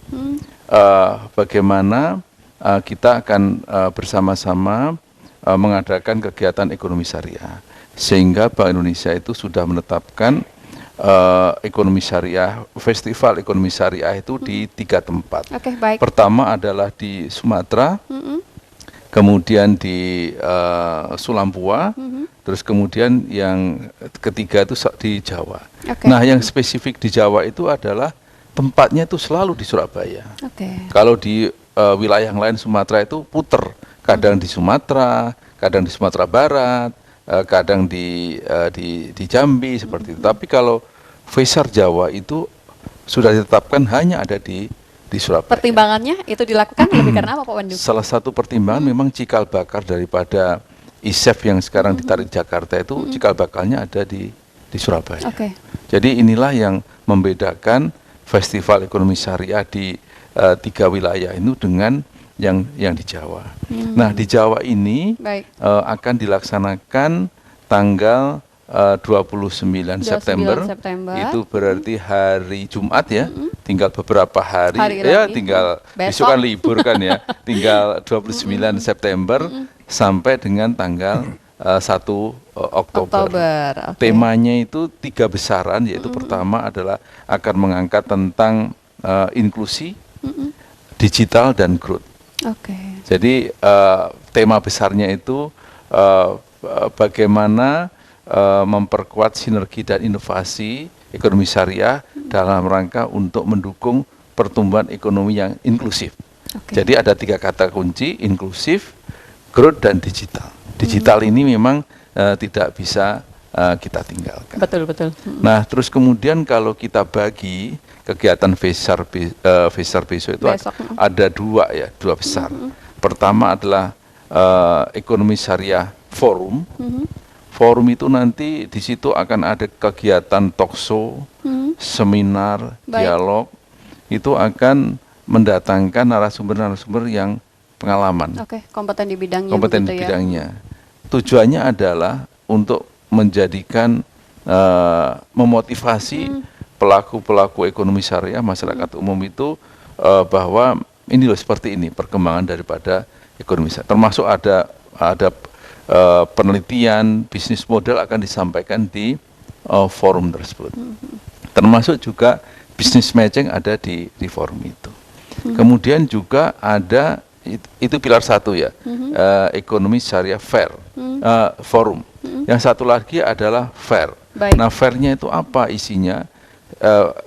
Bagaimana kita akan bersama-sama mengadakan kegiatan ekonomi syariah, sehingga Bank Indonesia itu sudah menetapkan ekonomi syariah, festival ekonomi syariah itu di 3 tempat. Oke, baik. Pertama adalah di Sumatera, kemudian di Sulampua, terus kemudian yang ketiga itu di Jawa. Oke. Nah, yang spesifik di Jawa itu adalah tempatnya itu selalu di Surabaya. Oke. Kalau di wilayah yang lain Sumatera itu puter, kadang di Sumatera, kadang di Sumatera Barat, kadang di Jambi seperti itu. Tapi kalau Festiar Jawa itu sudah ditetapkan hanya ada di Surabaya. Pertimbangannya itu dilakukan lebih karena apa Pak Pandu? Salah satu pertimbangan memang cikal bakal daripada ISEF yang sekarang ditarik Jakarta itu cikal bakalnya ada di Surabaya. Oke. Jadi inilah yang membedakan Festival Ekonomi Syariah di 3 wilayah itu dengan yang di Jawa. Nah, di Jawa ini Baik. akan dilaksanakan tanggal 29 September. September. Itu berarti hari Jumat ya. Tinggal beberapa hari lagi. tinggal besok kan libur kan ya. Tinggal 29 September sampai dengan tanggal 1 Oktober. Oke. Temanya itu 3 besaran, yaitu pertama adalah akan mengangkat tentang inklusi, digital, dan growth. Oke. Jadi tema besarnya itu bagaimana memperkuat sinergi dan inovasi ekonomi syariah dalam rangka untuk mendukung pertumbuhan ekonomi yang inklusif. Oke. Jadi ada 3 kata kunci: inklusif, growth, dan digital. Digital ini memang tidak bisa kita tinggalkan. Betul. Nah, terus kemudian kalau kita bagi kegiatan Festiar besok itu Besok. ada 2 besar. Pertama adalah ekonomi syariah forum. Forum itu nanti di situ akan ada kegiatan talkshow, seminar, Baik. dialog. Itu akan mendatangkan narasumber-narasumber yang pengalaman, Oke, kompeten di bidangnya. kompeten di begitu ya. bidangnya. Tujuannya adalah untuk menjadikan memotivasi pelaku-pelaku ekonomi syariah, masyarakat umum itu bahwa ini loh seperti ini perkembangan daripada ekonomi syariah. Termasuk ada penelitian bisnis model akan disampaikan di forum tersebut. Termasuk juga bisnis matching ada di forum itu. Kemudian juga ada itu pilar 1 ya, ekonomi syariah fair forum. Yang satu lagi adalah fair. Baik. Nah, fairnya itu apa isinya?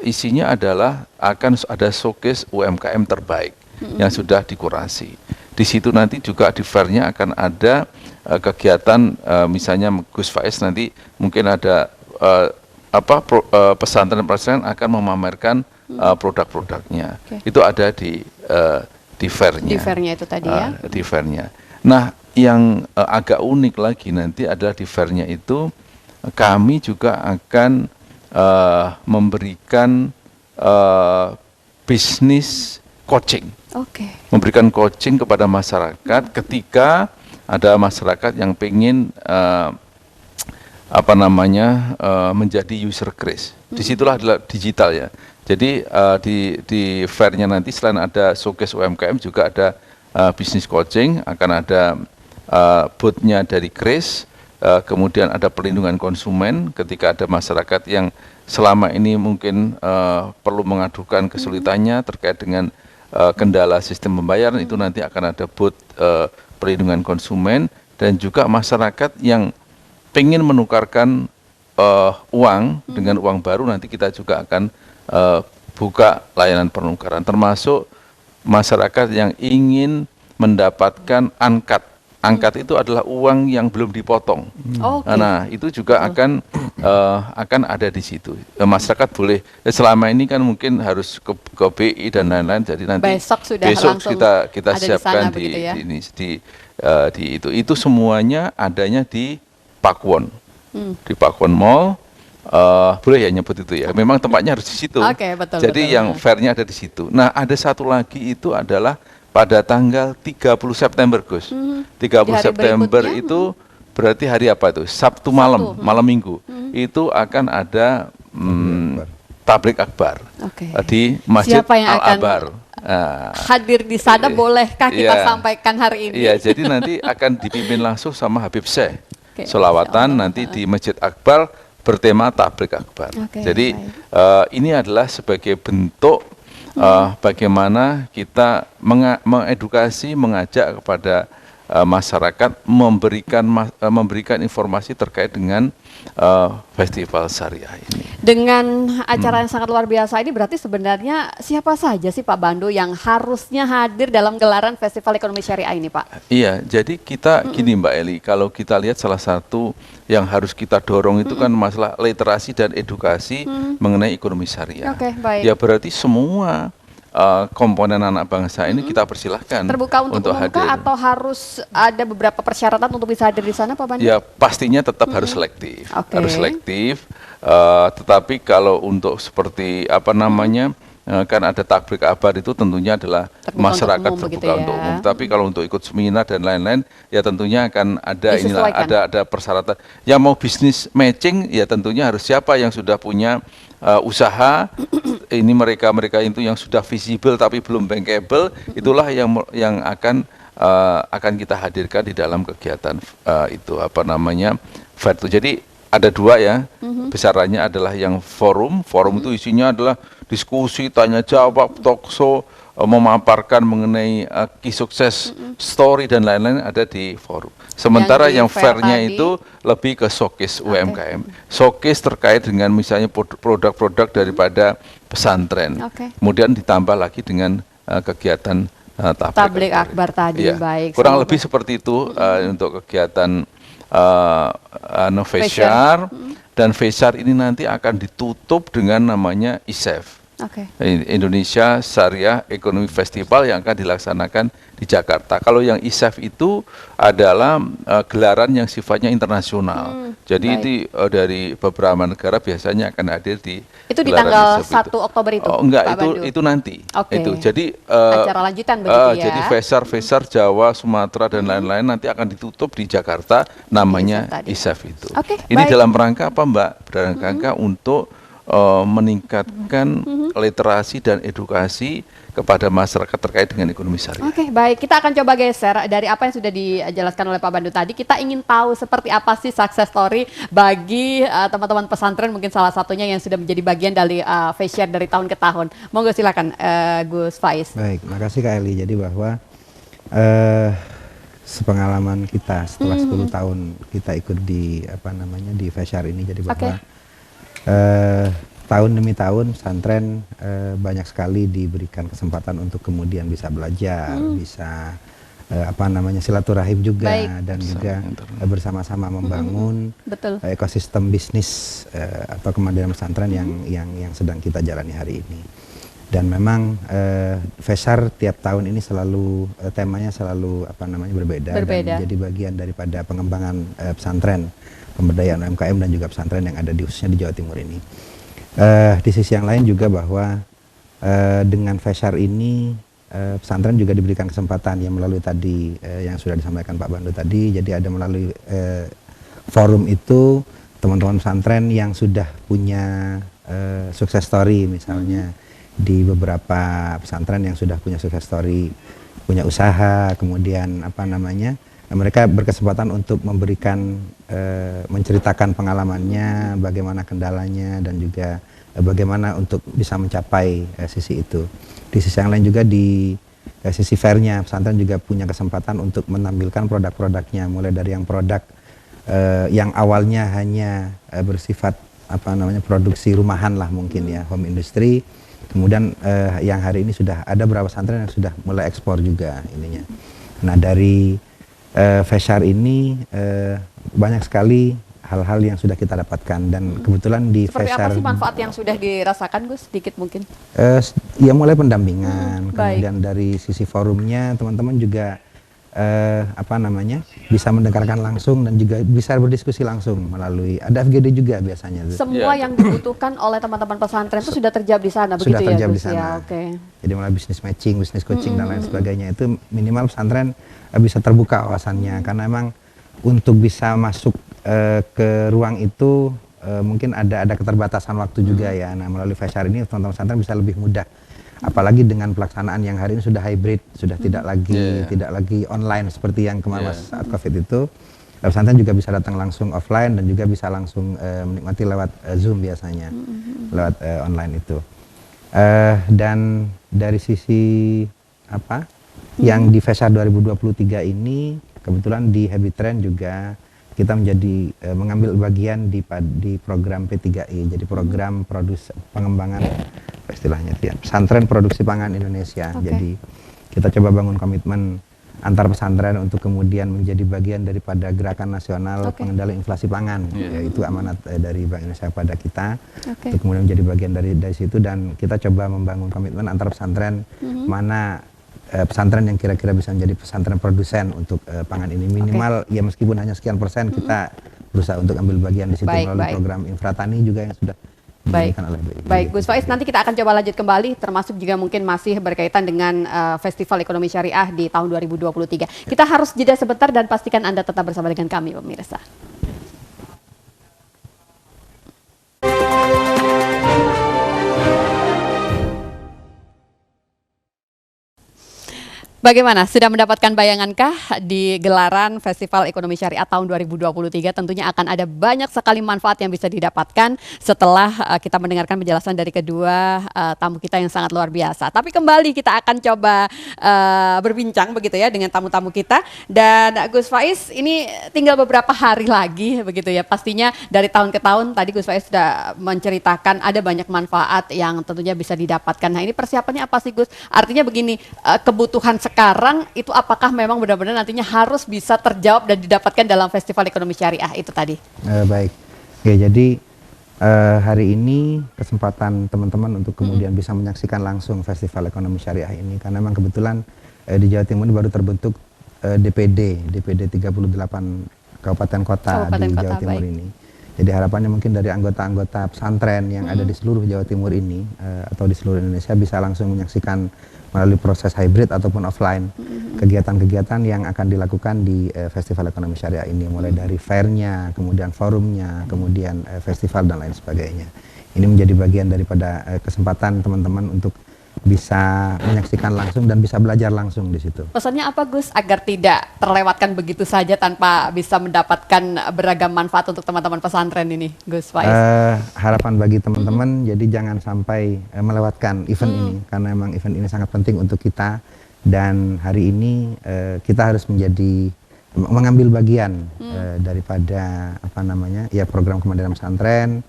Isinya adalah akan ada showcase UMKM terbaik yang sudah dikurasi. Di situ nanti juga di fairnya akan ada kegiatan, misalnya Gus Faiz nanti mungkin ada pesantren-pesantren akan memamerkan produk-produknya. Itu ada di fairnya. Di fairnya itu tadi ya. Di fairnya. Nah, yang agak unik lagi nanti adalah di fairnya itu kami juga akan memberikan bisnis coaching. Memberikan coaching kepada masyarakat ketika ada masyarakat yang pengen menjadi user craze. Disitulah adalah digital ya. Jadi di fairnya nanti selain ada showcase UMKM juga ada bisnis coaching, akan ada booth-nya dari Craze, kemudian ada perlindungan konsumen ketika ada masyarakat yang selama ini mungkin perlu mengadukan kesulitannya terkait dengan kendala sistem pembayaran, itu nanti akan ada booth perlindungan konsumen, dan juga masyarakat yang pengen menukarkan uang dengan uang baru, nanti kita juga akan buka layanan penukaran, termasuk masyarakat yang ingin mendapatkan angkat. Angkat itu adalah uang yang belum dipotong. Nah, itu juga akan ada di situ. Masyarakat boleh, selama ini kan mungkin harus ke BI dan lain-lain, jadi nanti besok kita siapkan di itu. Itu semuanya adanya di Pakuwon, di Pakuwon Mall. Boleh ya nyebut itu ya. Memang tempatnya harus di situ. Betul, jadi yang fairnya ada di situ. Nah, ada satu lagi itu adalah pada tanggal 30 September, Gus. 30 September itu berarti hari apa itu? Sabtu malam, malam Minggu. Itu akan ada tablik akbar di Masjid Al-Akbar. Hadir di sana, bolehkah kita sampaikan hari ini? Iya, jadi nanti akan dipimpin langsung sama Habib Syekh. Sholawatan nanti di Masjid Akbar bertema tablik akbar. Jadi ini adalah sebagai bentuk bagaimana kita mengedukasi, mengajak kepada masyarakat, memberikan informasi terkait dengan festival syariah ini. Dengan acara yang sangat luar biasa ini, berarti sebenarnya siapa saja sih Pak Bandu yang harusnya hadir dalam gelaran Festival Ekonomi Syariah ini, Pak? Iya, jadi kita gini Mbak Eli, kalau kita lihat salah satu yang harus kita dorong itu kan masalah literasi dan edukasi mengenai ekonomi syariah. Baik. Ya berarti semua komponen anak bangsa ini kita persilahkan terbuka untuk hadir. Atau harus ada beberapa persyaratan untuk bisa hadir di sana, Pak Bandu? Ya pastinya tetap harus selektif, harus selektif. Tetapi kalau untuk seperti kan ada tablik akbar itu tentunya adalah terbuka masyarakat untuk terbuka untuk umum. Tapi kalau untuk ikut seminar dan lain-lain, ya tentunya akan ada ada persyaratan. Yang mau bisnis matching, ya tentunya harus siapa yang sudah punya usaha. Ini mereka itu yang sudah visible tapi belum bankable, itulah yang akan kita hadirkan di dalam kegiatan itu fair itu. Jadi ada dua ya, besarannya adalah yang forum itu isinya adalah diskusi, tanya jawab, talkshow, memaparkan mengenai kisah sukses, story dan lain-lain ada di forum. Sementara yang fairnya itu lebih ke showcase UMKM, showcase terkait dengan misalnya produk-produk daripada pesantren, kemudian ditambah lagi dengan kegiatan tablik akbar tadi. Baik, kurang lebih seperti itu untuk kegiatan Fesyar. Dan Fesyar ini nanti akan ditutup dengan namanya ISEF, Indonesia Syariah Economy Festival, yang akan dilaksanakan di Jakarta. Kalau yang ISEF itu adalah gelaran yang sifatnya internasional. Jadi itu dari beberapa negara biasanya akan hadir di itu di tanggal 1 Oktober itu. Oh enggak, itu nanti. Itu. Jadi acara lanjutan begitu ya. Jadi Fesyar Jawa, Sumatera dan lain-lain nanti akan ditutup di Jakarta, namanya ISEF itu. Ini dalam rangka apa, Mbak? Dalam rangka untuk meningkatkan literasi dan edukasi kepada masyarakat terkait dengan ekonomi syariah. Baik, kita akan coba geser dari apa yang sudah dijelaskan oleh Pak Bandu tadi. Kita ingin tahu seperti apa sih success story bagi teman-teman pesantren, mungkin salah satunya yang sudah menjadi bagian dari Fesyar dari tahun ke tahun. Monggo silakan Gus Faiz. Baik, makasih Kak Eli. Jadi bahwa sepengalaman kita setelah 10 tahun kita ikut di di Feshare ini, jadi bahwa tahun demi tahun pesantren banyak sekali diberikan kesempatan untuk kemudian bisa belajar, bisa silaturahim juga. Baik. Dan juga bersama-sama membangun ekosistem bisnis atau kemandirian pesantren yang sedang kita jalani hari ini. Dan memang Feshare tiap tahun ini selalu temanya selalu berbeda. Dan jadi bagian daripada pengembangan pesantren, pemberdayaan UMKM dan juga pesantren yang ada khususnya di Jawa Timur ini. Di sisi yang lain juga bahwa dengan Feshare ini pesantren juga diberikan kesempatan yang melalui tadi yang sudah disampaikan Pak Bandu tadi. Jadi ada melalui forum itu teman-teman pesantren yang sudah punya success story, misalnya di beberapa pesantren yang sudah punya success story, punya usaha, kemudian mereka berkesempatan untuk memberikan menceritakan pengalamannya, bagaimana kendalanya, dan juga bagaimana untuk bisa mencapai sisi itu. Di sisi yang lain juga di sisi fairnya, pesantren juga punya kesempatan untuk menampilkan produk-produknya, mulai dari yang produk yang awalnya hanya bersifat produksi rumahan lah mungkin ya, home industry. Kemudian yang hari ini sudah ada beberapa pesantren yang sudah mulai ekspor juga ininya. Nah, dari Feshare ini banyak sekali hal-hal yang sudah kita dapatkan, dan kebetulan di Seperti Feshare. apa sih manfaat yang sudah dirasakan, Gus? Sedikit mungkin. Ya mulai pendampingan, kemudian dari sisi forumnya teman-teman juga bisa mendengarkan langsung dan juga bisa berdiskusi langsung melalui ada FGD juga biasanya. Semua yang dibutuhkan oleh teman-teman pesantren itu sudah terjawab di sana, begitu ya? Sudah terjawab di sana. Ya, Jadi mulai bisnis matching, bisnis coaching dan lain sebagainya itu minimal pesantren bisa terbuka wawasannya, karena memang untuk bisa masuk ke ruang itu mungkin ada keterbatasan waktu juga ya. Nah, melalui Feshare ini teman-teman pesantren bisa lebih mudah. Apalagi dengan pelaksanaan yang hari ini sudah hybrid, sudah tidak lagi online seperti yang kemarin saat COVID itu. Pesantren juga bisa datang langsung offline dan juga bisa langsung menikmati lewat Zoom biasanya, lewat online itu. Dan dari sisi yang di Feshare 2023 ini, kebetulan di Habit Trend juga kita mengambil bagian di program P3I, jadi program pengembangan istilahnya pesantren produksi pangan Indonesia. Jadi kita coba bangun komitmen antar pesantren untuk kemudian menjadi bagian daripada gerakan nasional pengendalian inflasi pangan, yaitu amanat dari Bank Indonesia kepada kita, untuk kemudian menjadi bagian dari situ, dan kita coba membangun komitmen antar pesantren mana pesantren yang kira-kira bisa menjadi pesantren produsen untuk pangan ini, minimal ya meskipun hanya sekian persen kita berusaha untuk ambil bagian di situ melalui program Infratani juga yang sudah diberikan oleh BI. Baik, Gus Faiz, nanti kita akan coba lanjut kembali, termasuk juga mungkin masih berkaitan dengan Festival Ekonomi Syariah di tahun 2023. Kita harus jeda sebentar dan pastikan Anda tetap bersama dengan kami, pemirsa. Bagaimana? Sudah mendapatkan bayangankah di gelaran Festival Ekonomi Syariah tahun 2023? Tentunya akan ada banyak sekali manfaat yang bisa didapatkan setelah kita mendengarkan penjelasan dari kedua tamu kita yang sangat luar biasa. Tapi kembali kita akan coba berbincang begitu ya dengan tamu-tamu kita. Dan Gus Faiz, ini tinggal beberapa hari lagi begitu ya. Pastinya dari tahun ke tahun tadi Gus Faiz sudah menceritakan ada banyak manfaat yang tentunya bisa didapatkan. Nah, ini persiapannya apa sih, Gus? Artinya begini, kebutuhan sekarang itu apakah memang benar-benar nantinya harus bisa terjawab dan didapatkan dalam Festival Ekonomi Syariah itu tadi? Baik, ya, jadi hari ini kesempatan teman-teman untuk kemudian bisa menyaksikan langsung Festival Ekonomi Syariah ini, karena memang kebetulan di Jawa Timur ini baru terbentuk DPD 38 kabupaten kota di Jawa Timur ini. Jadi harapannya mungkin dari anggota-anggota pesantren yang ada di seluruh Jawa Timur ini atau di seluruh Indonesia bisa langsung menyaksikan melalui proses hybrid ataupun offline kegiatan-kegiatan yang akan dilakukan di Festival Ekonomi Syariah ini, mulai dari fairnya, kemudian forumnya, kemudian festival dan lain sebagainya. Ini menjadi bagian daripada kesempatan teman-teman untuk bisa menyaksikan langsung dan bisa belajar langsung di situ. Pesannya apa, Gus, agar tidak terlewatkan begitu saja tanpa bisa mendapatkan beragam manfaat untuk teman-teman pesantren ini, Gus Faiz? Harapan bagi teman-teman, jadi jangan sampai melewatkan event ini, karena memang event ini sangat penting untuk kita dan hari ini kita harus mengambil bagian daripada program kemandirian pesantren,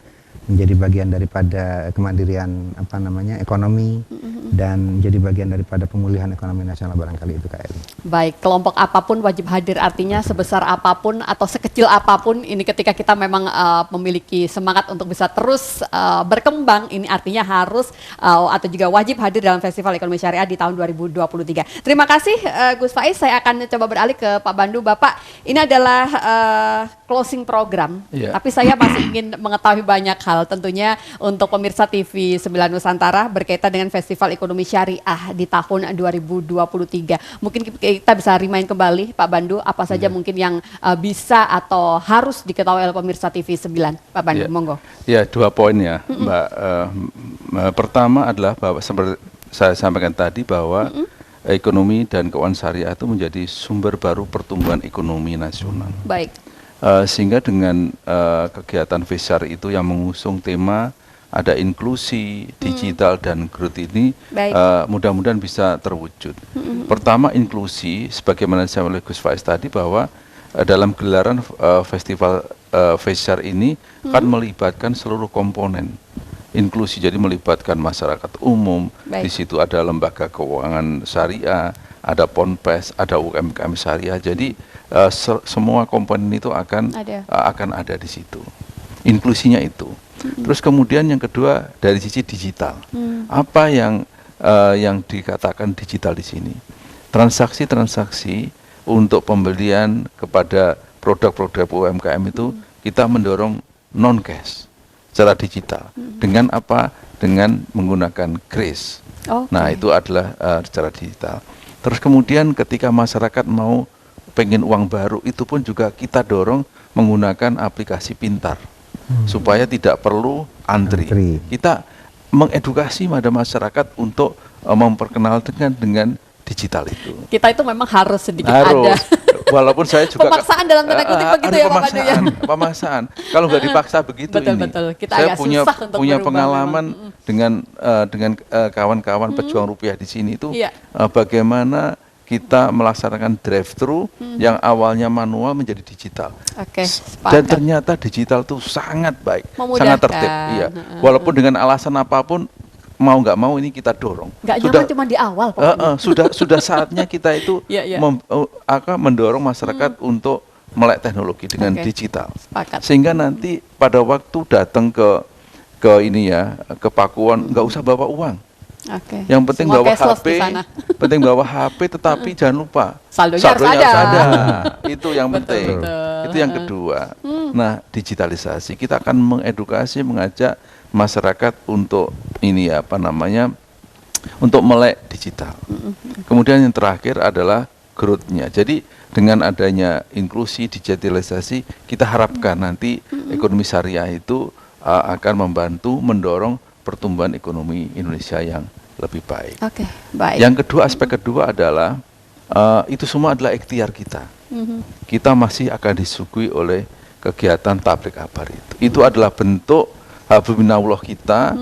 menjadi bagian daripada kemandirian ekonomi, dan menjadi bagian daripada pemulihan ekonomi nasional barangkali itu Kak Eli. Baik, kelompok apapun wajib hadir, artinya sebesar apapun atau sekecil apapun ini ketika kita memang memiliki semangat untuk bisa terus berkembang, ini artinya harus atau juga wajib hadir dalam Festival Ekonomi Syariah di tahun 2023. Terima kasih Gus Faiz, saya akan coba beralih ke Pak Bandu. Bapak, ini adalah closing program, tapi saya masih ingin mengetahui banyak hal tentunya untuk pemirsa TV 9 Nusantara berkaitan dengan Festival Ekonomi Syariah di tahun 2023. Mungkin kita bisa remind kembali Pak Bandu apa saja mungkin yang bisa atau harus diketahui oleh pemirsa TV 9. Pak Bandu, monggo. Ya, 2 poin ya, Mbak. Pertama adalah bahwa seperti saya sampaikan tadi bahwa ekonomi dan keuangan syariah itu menjadi sumber baru pertumbuhan ekonomi nasional. Baik. Sehingga dengan kegiatan FESYAR itu yang mengusung tema ada inklusi, digital dan growth ini mudah-mudahan bisa terwujud. Pertama, inklusi sebagaimana disampaikan oleh Gus Faiz tadi bahwa dalam gelaran festival FESYAR ini akan melibatkan seluruh komponen inklusi, jadi melibatkan masyarakat umum. Di situ ada lembaga keuangan syariah, ada Ponpes, ada UMKM syariah. Jadi semua komponen itu akan ada di situ. Inklusinya itu. Terus kemudian yang kedua dari sisi digital. Apa yang dikatakan digital di sini? Transaksi-transaksi untuk pembelian kepada produk-produk UMKM itu kita mendorong non cash secara digital. Dengan apa? Dengan menggunakan kris. Nah, itu adalah secara digital. Terus kemudian ketika masyarakat mau pengen uang baru, itu pun juga kita dorong menggunakan aplikasi pintar supaya tidak perlu antri. Kita mengedukasi pada masyarakat untuk memperkenalkan dengan digital itu. Kita itu memang harus sedikit ada. Walaupun saya juga pemaksaan dalam tanda kutip begitu ya Pak Bandu ya. Pemaksaan. Kalau nggak dipaksa begitu betul. Kita saya agak punya susah untuk pengalaman dengan kawan-kawan pejuang rupiah di sini itu bagaimana kita melaksanakan drive-thru yang awalnya manual menjadi digital. Dan ternyata digital itu sangat baik, sangat tertib. Iya. Walaupun dengan alasan apapun, mau nggak mau ini kita dorong. Nggak nyaman cuma di awal. Sudah saatnya kita itu mendorong masyarakat untuk melek teknologi dengan digital. Sehingga nanti pada waktu datang ke ini ya, ke Pakuan nggak usah bawa uang. Yang penting bawa HP, tetapi jangan lupa saldonya harus ada. Itu yang penting. Itu yang kedua. Nah, digitalisasi kita akan mengedukasi, mengajak masyarakat untuk ini untuk melek digital. Kemudian yang terakhir adalah growth-nya. Jadi dengan adanya inklusi, digitalisasi, kita harapkan nanti ekonomi syariah itu akan membantu mendorong pertumbuhan ekonomi Indonesia yang lebih baik. Baik. Yang kedua, aspek kedua adalah itu semua adalah ikhtiar kita. Kita masih akan disuguhi oleh kegiatan tabligh akbar itu. Itu adalah bentuk habibinallah kita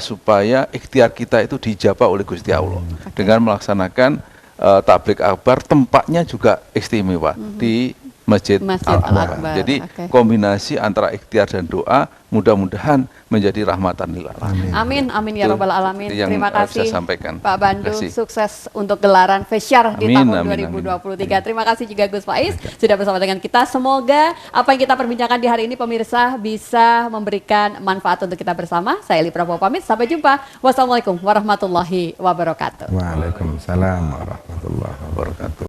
supaya ikhtiar kita itu dijabah oleh Gusti Allah dengan melaksanakan tabligh akbar. Tempatnya juga istimewa di Masjid Al-Akbar. Jadi kombinasi antara ikhtiar dan doa mudah-mudahan menjadi rahmatan lil alamin. Amin ya rabbal alamin. Terima kasih Pak Bandu, kasih. Sukses untuk gelaran FESYAR di tahun 2023. Terima kasih juga Gus Faiz sudah bersama dengan kita. Semoga apa yang kita perbincangkan di hari ini pemirsa bisa memberikan manfaat untuk kita bersama. Saya Eli Prabowo pamit, sampai jumpa. Wassalamualaikum warahmatullahi wabarakatuh. Waalaikumsalam warahmatullahi wabarakatuh.